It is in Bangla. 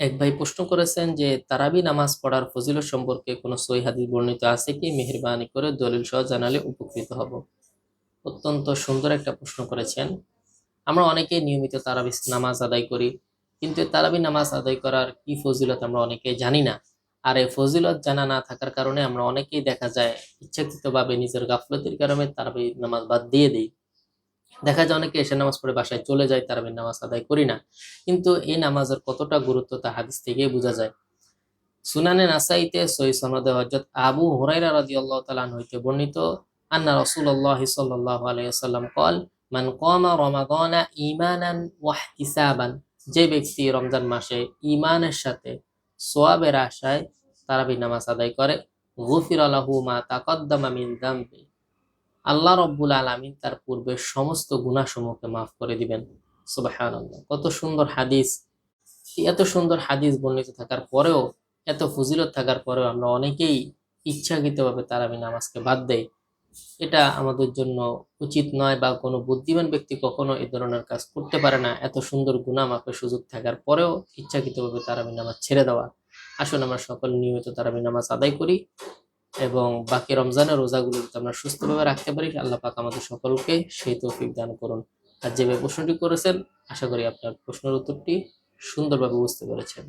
এক ভাই প্রশ্ন করেছেন যে তারাবি নামাজ পড়ার ফজিলত সম্পর্কে কোনো সহিহ হাদিস বর্ণিত আছে কি? মেহেরবানি করে দলিল সহ জানালে উপকৃত হব। অত্যন্ত সুন্দর একটা প্রশ্ন করেছেন। আমরা অনেকেই নিয়মিত তারাবি নামাজ আদায় করি, কিন্তু তারাবি নামাজ আদায় করার কি ফজিলত আমরা অনেকেই জানি না। আর এই ফজিলত জানা না থাকার কারণে আমরা অনেকেই দেখা যায় ইচ্ছাকৃতভাবে নিজের গাফলতির কারণে তারাবি নামাজ বাদ দিয়ে দিই। দেখা যায় অনেকে এশার নামাজ পড়ে বাসায় চলে যায়, তারাবির নামাজ আদায় করি না। কিন্তু এই নামাজের কতটা গুরুত্ব তা হাদিস থেকেই বোঝা যায়। সুনানে নাসাইতে সহিহ সনদে হযরত আবু হুরায়রা রাদিয়াল্লাহু তাআলা আনহু হইতে বর্ণিত, আন্না রাসূলুল্লাহ সাল্লাল্লাহু আলাইহি ওয়াসাল্লাম قال মান কামা রমাদানা ঈমানান ওয়া ইহতিসাবান, যে ব্যক্তি রমজান মাসে ঈমানের সাথে সওয়াবের আশায় তারাবি নামাজ আদায় করে, গুফিরা লাহু মা তাকদ্দামা মিন যামবি, আল্লাহ রব্বুল আলামিন তার পূর্বের সমস্ত গুনাহসমূহকে মাফ করে দিবেন। সুবহানাল্লাহ, কত সুন্দর হাদিস! এত সুন্দর হাদিস বর্ণিত থাকার পরেও, এত ফজিলত থাকার পরেও আমরা অনেকেই ইচ্ছাকৃতভাবে তারাবি নামাজকে বাদ দেই। এটা আমাদের জন্য উচিত নয়, বা কোনো বুদ্ধিমান ব্যক্তি কখনো এই ধরনের কাজ করতে পারে না। এত সুন্দর গুনাহ মাফের সুযোগ থাকার পরেও ইচ্ছাকৃতভাবে তারাবি নামাজ ছেড়ে দেওয়া। আসুন আমরা সকল নিয়মিত তারাবি নামাজ আদায় করি এবং বাকি রমজানের রোজাগুলো যাতে আমরা সুস্থভাবে রাখতে পারি, আল্লাহ পাক আমাদের সকলকে সেই তৌফিক দান করুন। আর যেভাবে প্রশ্নটি করেছেন, আশা করি আপনার প্রশ্নের উত্তরটি সুন্দরভাবে বুঝতে পেরেছেন।